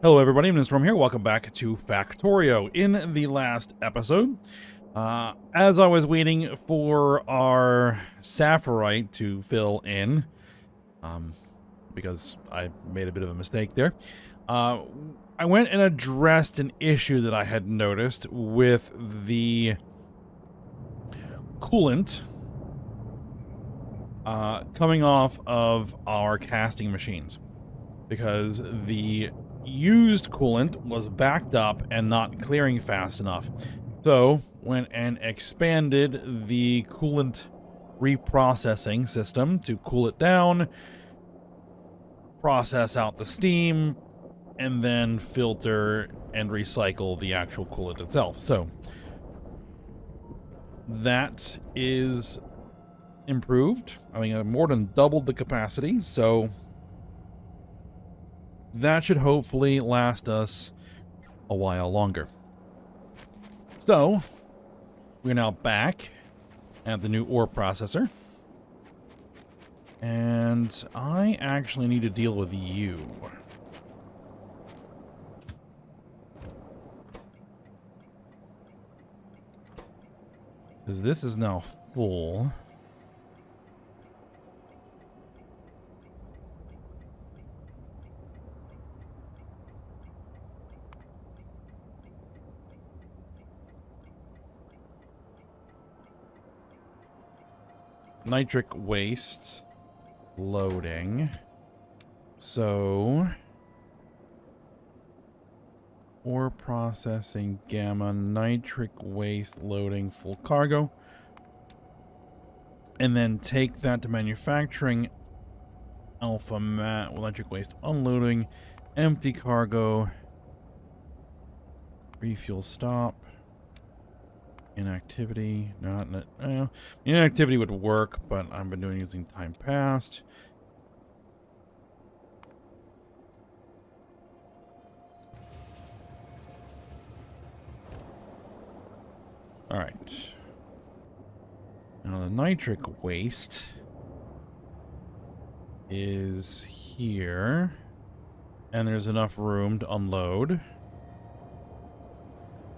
Hello everybody, I'm Storm here. Welcome back to Factorio. In the last episode, as I was waiting for our Saphirite to fill in, because I made a bit of a mistake there, I went and addressed an issue that I had noticed with the coolant coming off of our casting machines, because the used coolant was backed up and not clearing fast enough. So went and expanded the coolant reprocessing system to cool it down, process out the steam, and then filter and recycle the actual coolant itself. So that is improved. I mean, I more than doubled the capacity, so that should hopefully last us a while longer. So, we're now back at the new ore processor. And I actually need to deal with you. Because this is now full. Nitric waste loading. So ore processing gamma nitric waste loading full cargo, and then take that to manufacturing alpha mat electric waste unloading empty cargo refuel stop. Inactivity, inactivity would work, but I've been doing using time past. All right. Now the nitric waste is here, and there's enough room to unload.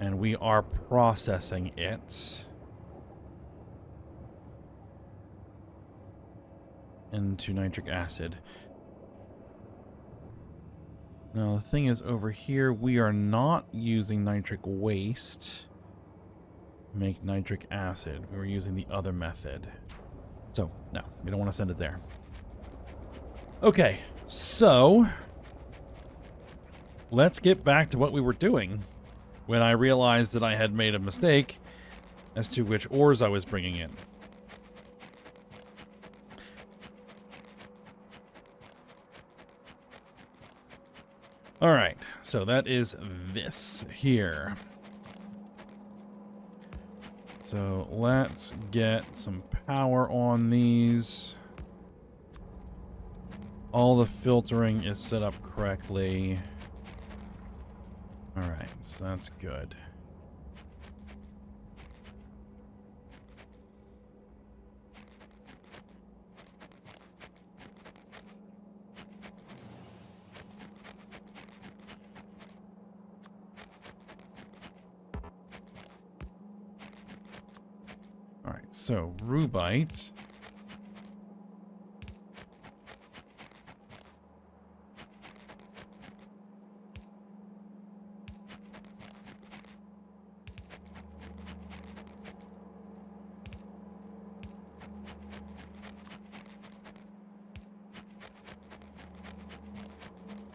And we are processing it into nitric acid. Now the thing is, over here we are not using nitric waste to make nitric acid. We were using the other method. So, no, we don't want to send it there. Okay, so let's get back to what we were doing when I realized that I had made a mistake as to which ores I was bringing in. Alright, so that is this here. So let's get some power on these. All the filtering is set up correctly. Alright, so that's good. Alright, so rubite.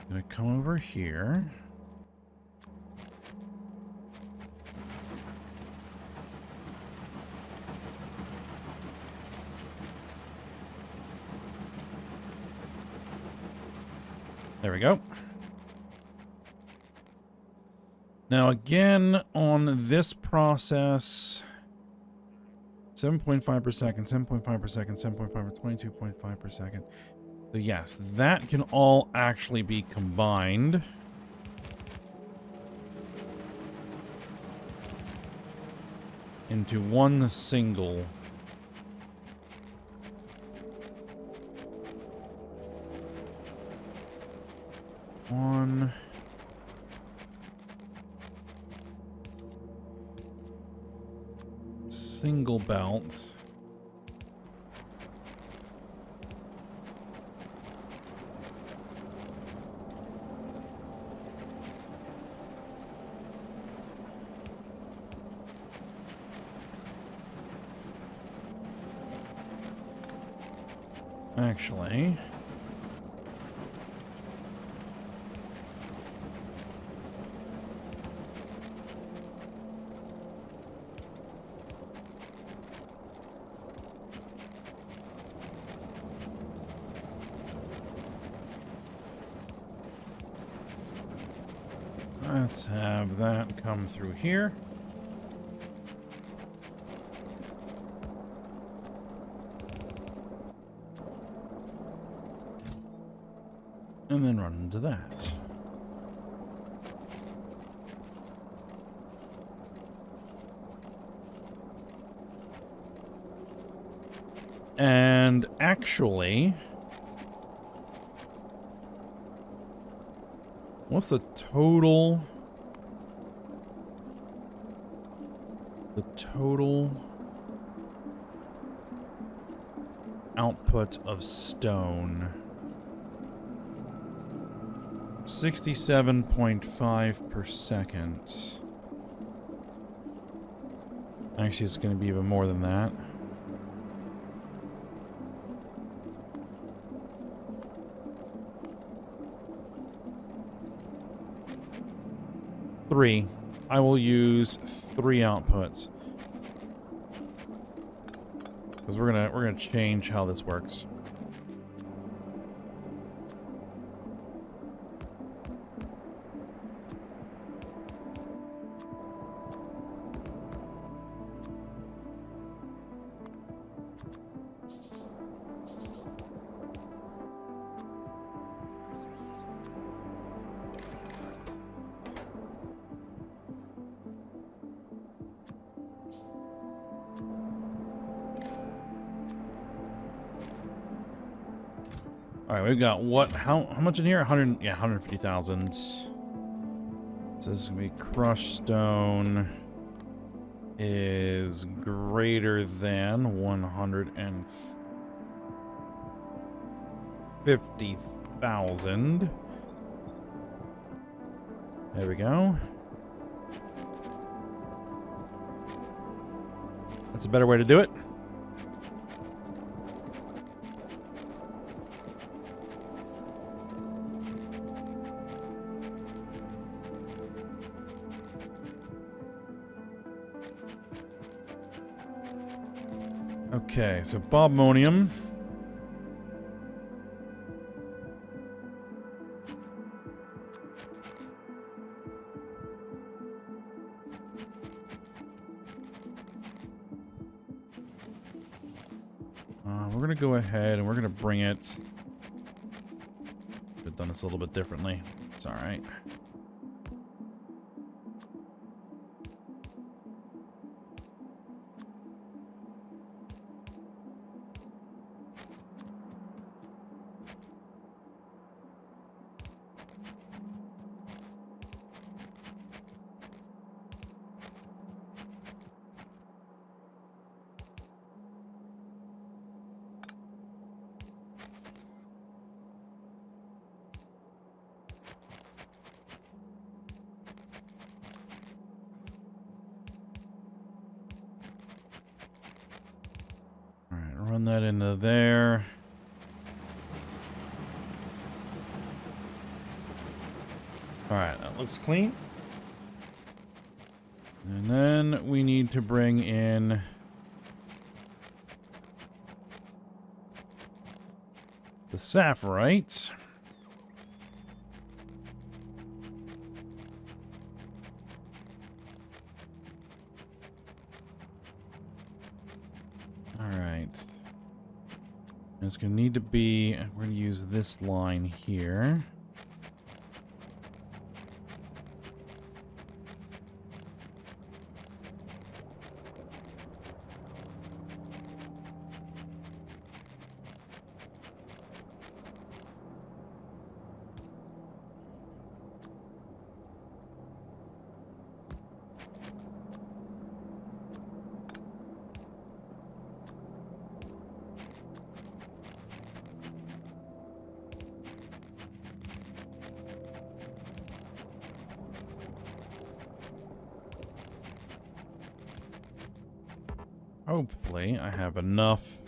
Gonna come over here. There we go. Now again, on this process, 7.5 per second, 7.5 per second, 7.5 per 22.5 per second. So yes, that can all actually be combined. Into one single one single belt. Actually, let's have that come through here. And then run into that. And actually, what's the total? The total output of stone. 67.5 per second. Actually, it's going to be even more than that. Three. I will use 3 outputs. Because we're gonna change how this works. All right, we've got what? How much in here? 100. Yeah, 150,000. So this is gonna be crushed stone is greater than 150,000. There we go. That's a better way to do it. Okay, so bobmonium. We're gonna go ahead and we're gonna bring it. Should have done this a little bit differently. It's all right. Run that into there. Alright, that looks clean. And then we need to bring in the sapphirite. Alright. It's going to need to be, we're going to use this line here. hopefully I have enough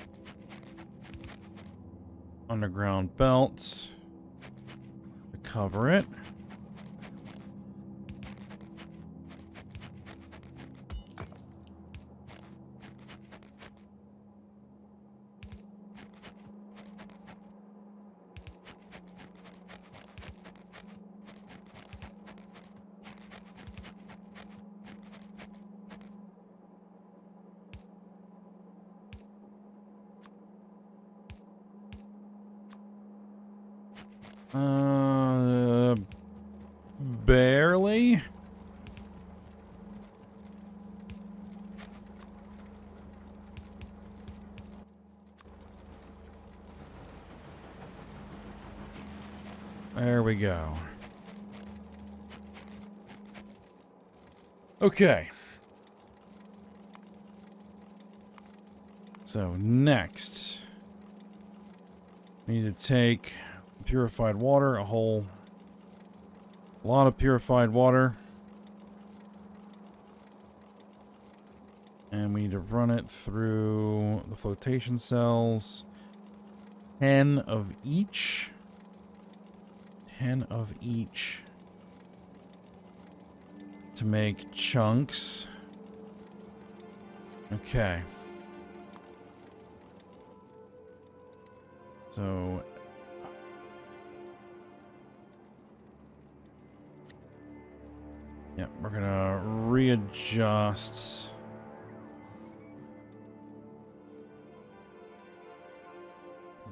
underground belts to cover it. Barely. There we go. Okay. So next, we need to take purified water, a whole lot of purified water. And we need to run it through the flotation cells. 10 of each. 10 of each. To make chunks. Okay. So... yeah, we're gonna readjust...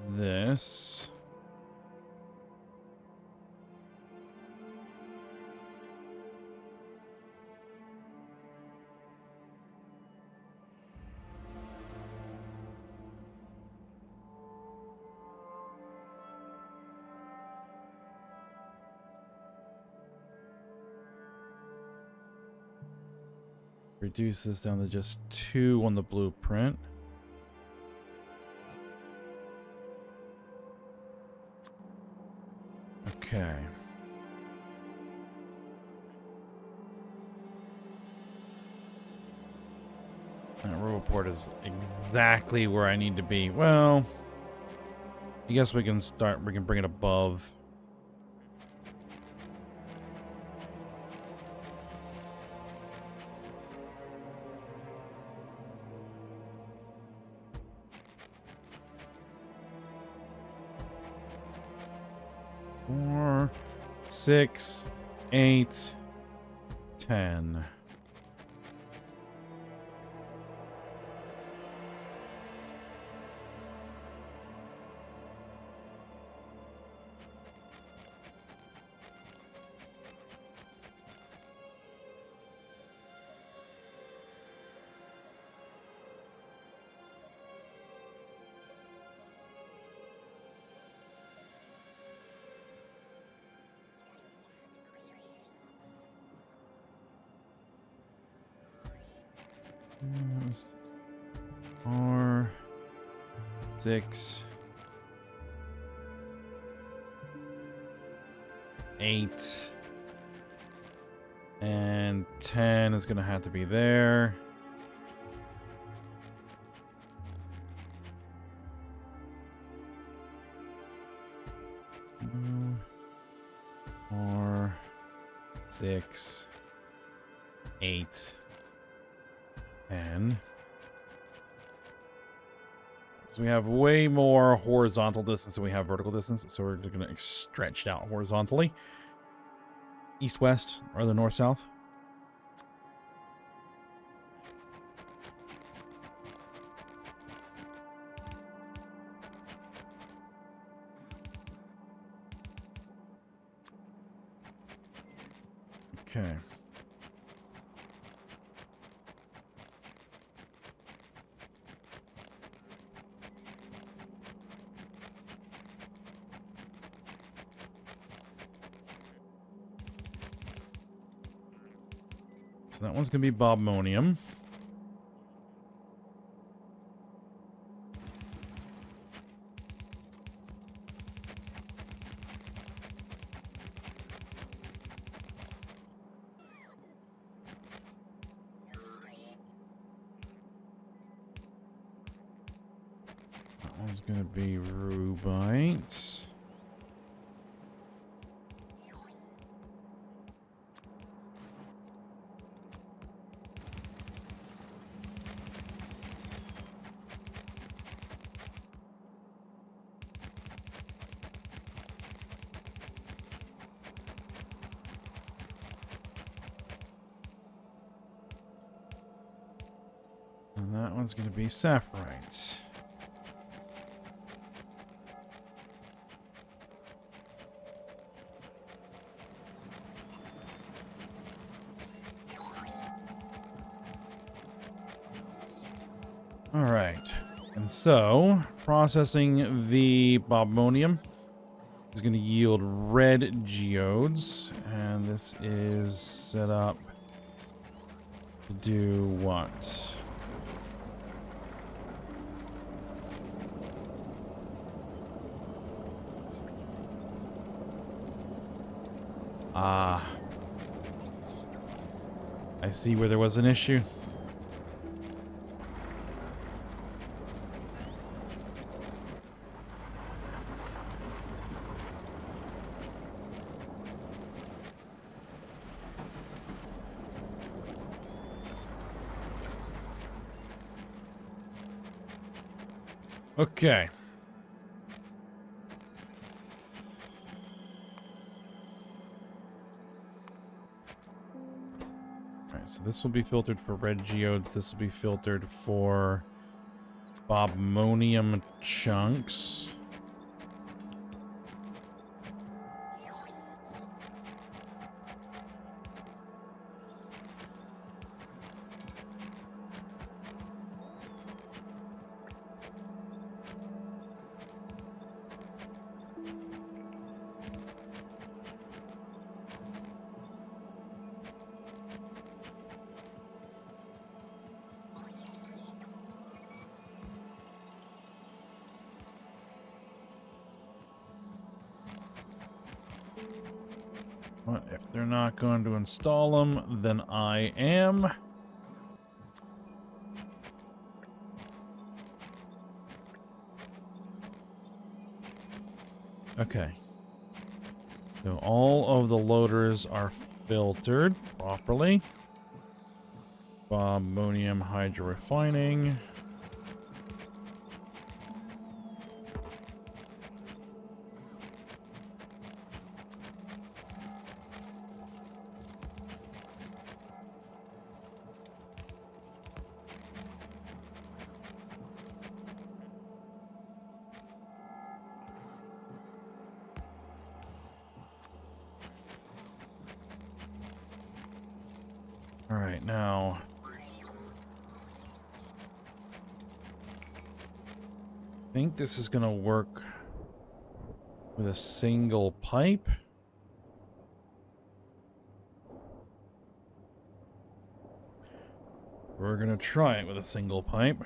this. Reduce this down to just 2 on the blueprint. Okay. That roboport is exactly where I need to be. Well, I guess we can bring it above. Four, 6, 8, 10. Four, 6, 8, and 10 is gonna have to be there. Four, 6, 8, 10. So we have way more horizontal distance than we have vertical distance, so we're going to stretch it out horizontally. East-west, or the north-south. Okay. So that one's going to be bobmonium. It's gonna be rubite. And that one's gonna be sapphirite. All right, and so processing the bobmonium is going to yield red geodes, and this is set up to do what? Ah, I see where there was an issue. Okay. Alright, so this will be filtered for red geodes. This will be filtered for bobmonium chunks. But if they're not going to install them, then I am. Okay. So all of the loaders are filtered properly. Bobmonium hydrorefining. All right, now I think this is going to work with a single pipe. We're going to try it with a single pipe.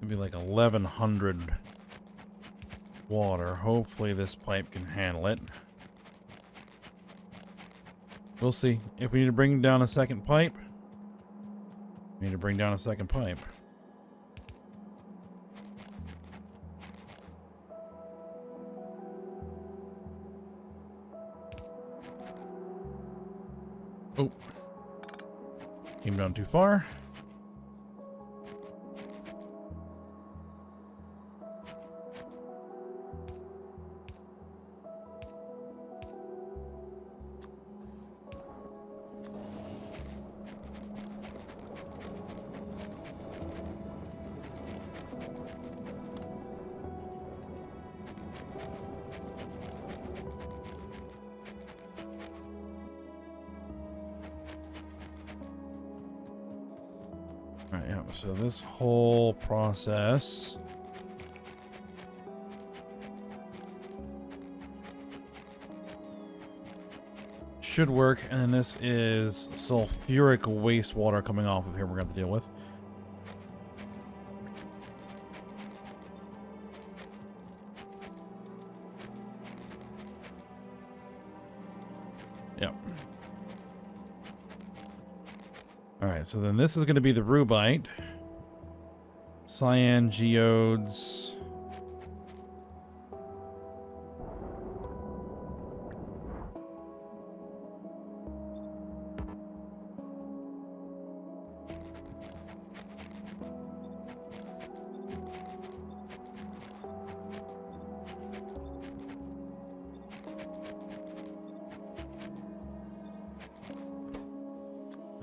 Maybe like 1100 water. Hopefully this pipe can handle it. We'll see. If we need to bring down a second pipe, we need to bring down a second pipe. Oh. Came down too far. Alright, yeah, so this whole process should work, and then this is sulfuric wastewater coming off of here we're going to have to deal with. Yep. Alright, so then this is going to be the rubite. Cyan geodes.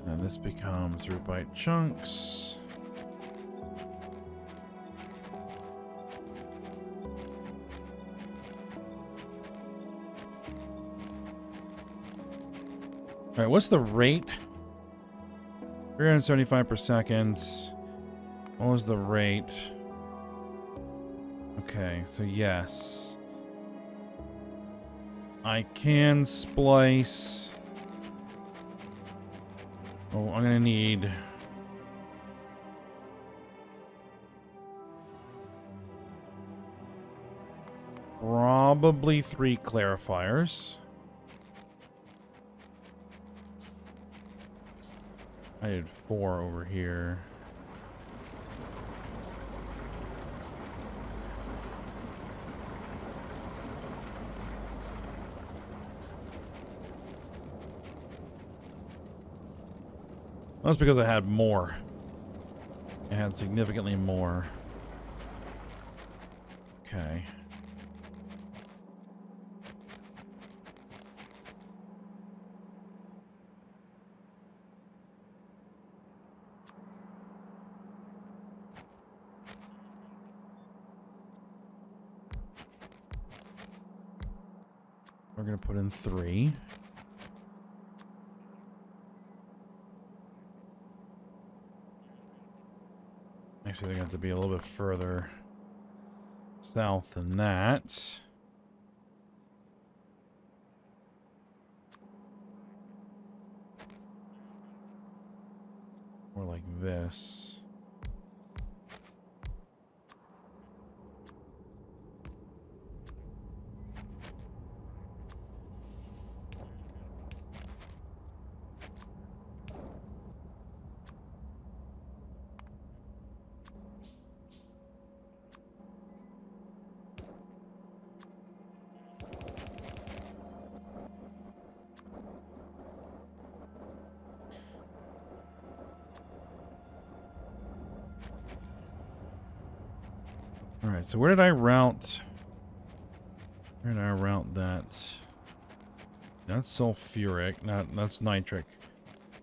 And this becomes rubite chunks. All right, what's the rate? 375 per second. What was the rate? Okay, so yes. I can splice. Oh, I'm gonna need probably 3 clarifiers. I did 4 over here. That's because I had more. I had significantly more. Okay. We're gonna put in 3. Actually, they're going to have to be a little bit further south than that. More like this. Alright, so where did I route? Where did I route that? That's sulfuric. That's nitric.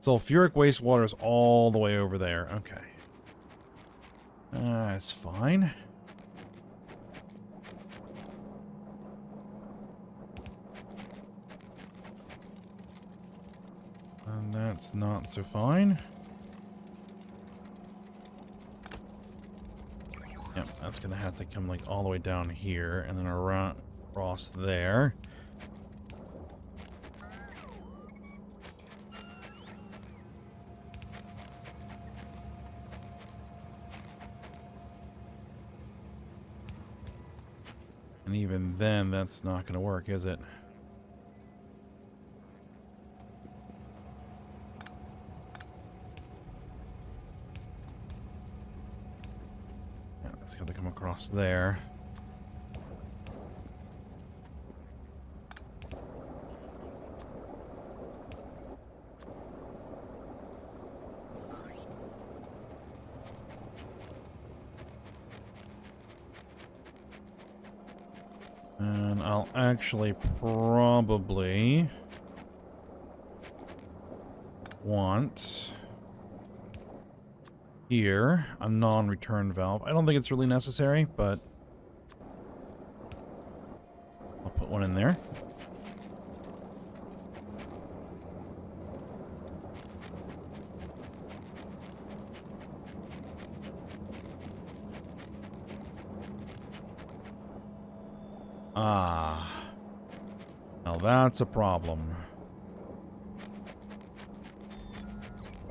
Sulfuric wastewater is all the way over there. Okay. That's fine. And that's not so fine. Yep, that's gonna have to come like all the way down here and then around across there. And even then, that's not gonna work, is it? Yeah, that's got to come across there. And I'll actually probably want here a non-return valve. I don't think it's really necessary, but I'll put one in there. Ah. Now that's a problem.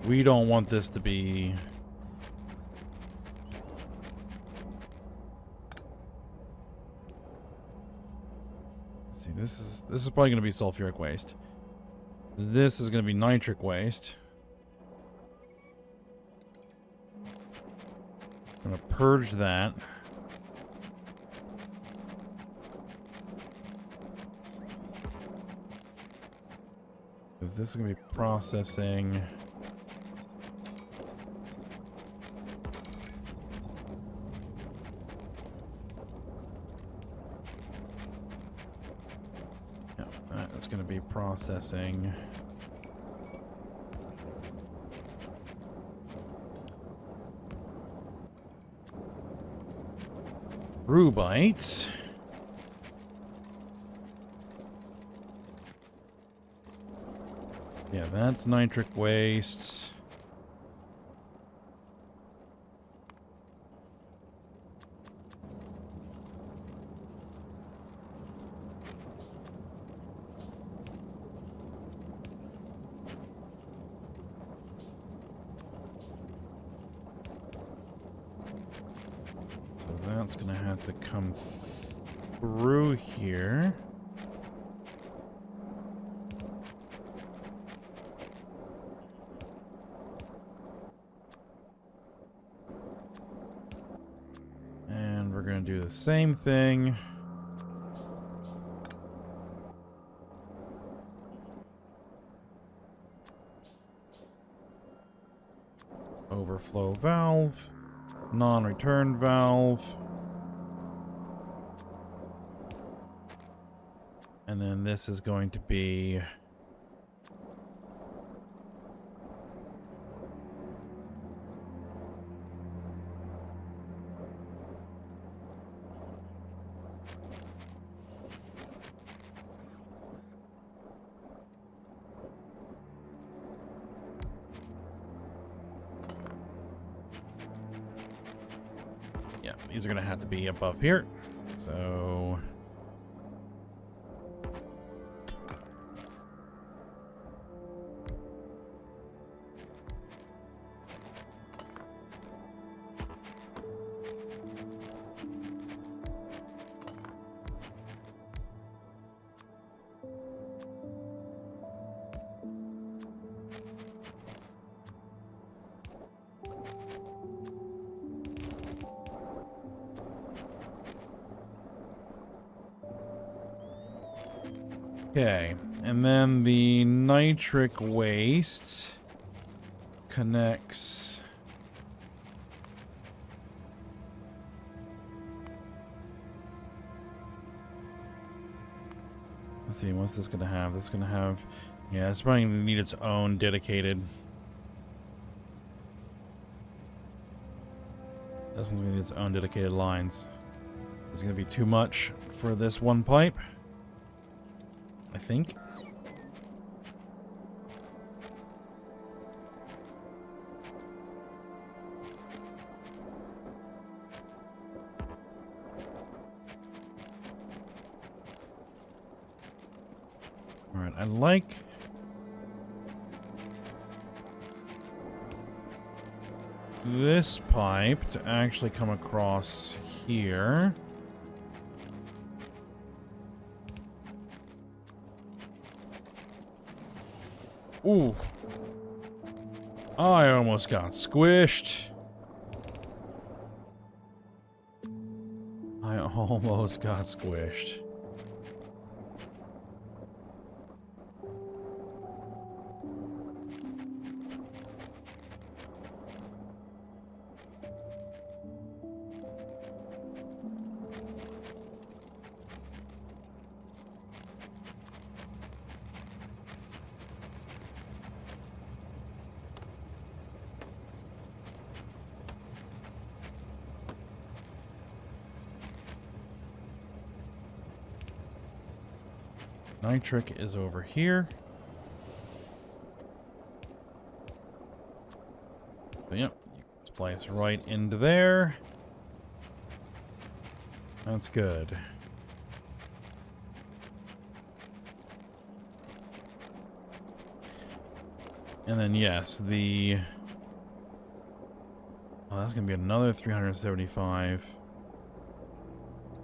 We don't want this to be... Let's see, this is probably going to be sulfuric waste. This is going to be nitric waste. I'm going to purge that. Because this is going to be processing... It's going to be processing rubite. Yeah, that's nitric waste. That's gonna have to come through here. And we're gonna do the same thing. Overflow valve, non-return valve. And then this is going to be... Yeah, these are going to have to be above here. So... Okay, and then the nitric waste connects... Let's see, what's this gonna have? This is gonna have... Yeah, it's probably gonna need its own dedicated... This one's gonna need its own dedicated lines. This is gonna be too much for this one pipe, I think. All right, I like... this pipe to actually come across here. Ooh. I almost got squished. I almost got squished. Nitric is over here. So, yep, let's place right into there. That's good. And then, yes, the... Oh, that's going to be another 375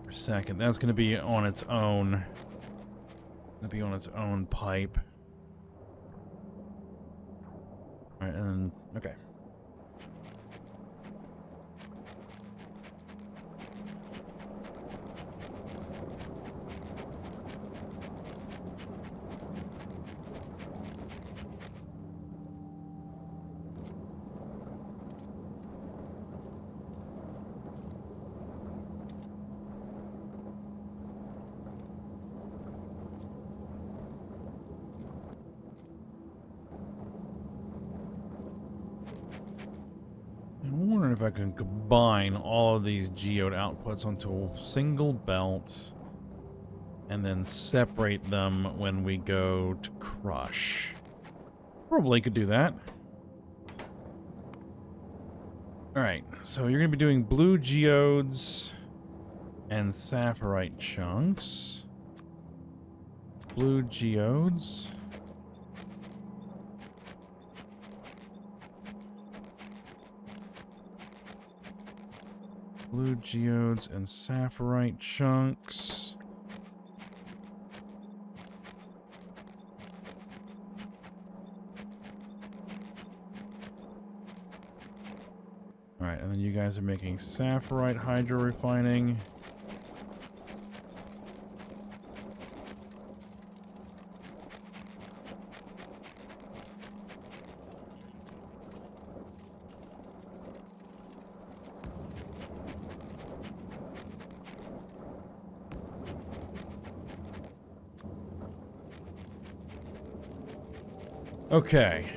per second. That's going to be on its own. Going to be on its own pipe. All right, and then, okay. I'm wondering if I can combine all of these geode outputs onto a single belt and then separate them when we go to crush. Probably could do that. Alright, so you're going to be doing blue geodes and sapphirite chunks. Blue geodes. Blue geodes and sapphirite chunks. Alright, and then you guys are making sapphirite hydro refining. Okay.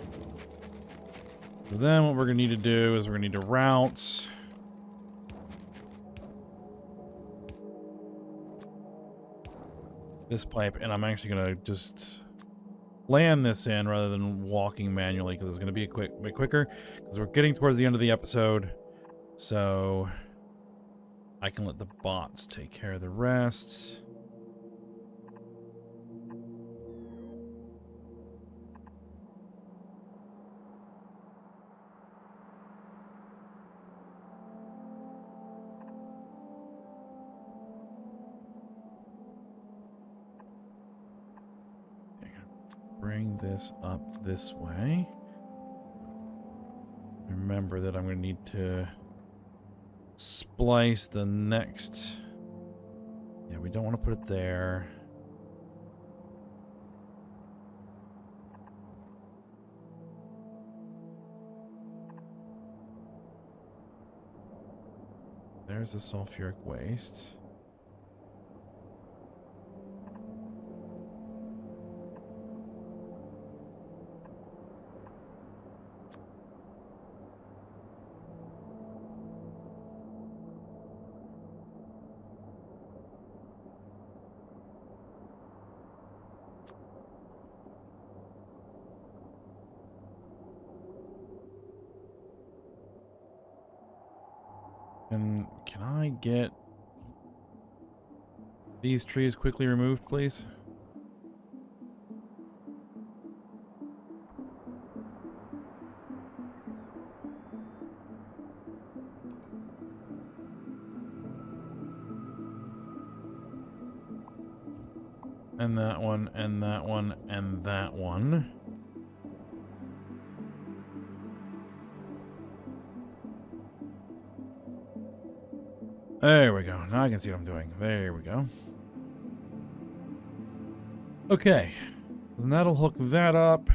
So then what we're going to need to do is we're going to need to route this pipe, and I'm actually going to just land this in rather than walking manually because it's going to be a bit quicker because we're getting towards the end of the episode. So I can let the bots take care of the rest. Bring this up this way. Remember that I'm going to need to splice the next... Yeah, we don't want to put it there. There's the sulfuric waste. And can I get these trees quickly removed, please? And that one, and that one, and that one. There we go. Now I can see what I'm doing. There we go. Okay. And that'll hook that up.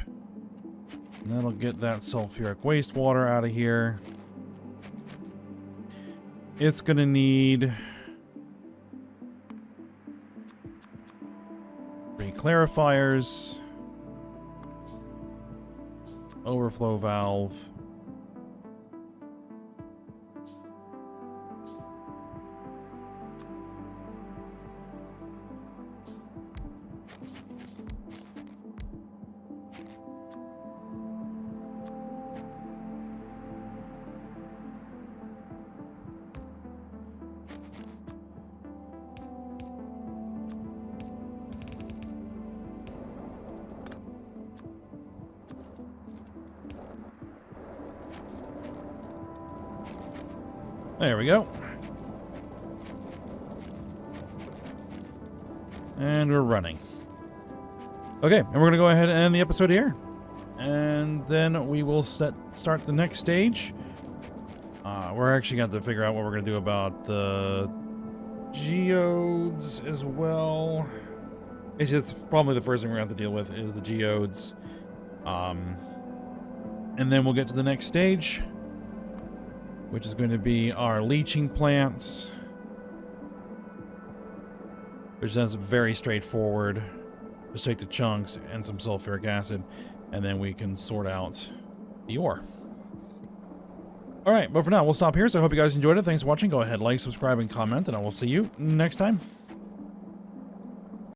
And that'll get that sulfuric wastewater out of here. It's gonna need 3 clarifiers. Overflow valve. There we go. And we're running. Okay, and we're going to go ahead and end the episode here. And then we will start the next stage. We're actually going to have to figure out what we're going to do about the geodes as well. It's just probably the first thing we're going to have to deal with is the geodes. And then we'll get to the next stage, which is going to be our leaching plants. Which is very straightforward. Just take the chunks and some sulfuric acid, and then we can sort out the ore. Alright, but for now, we'll stop here, so I hope you guys enjoyed it. Thanks for watching. Go ahead, like, subscribe, and comment, and I will see you next time.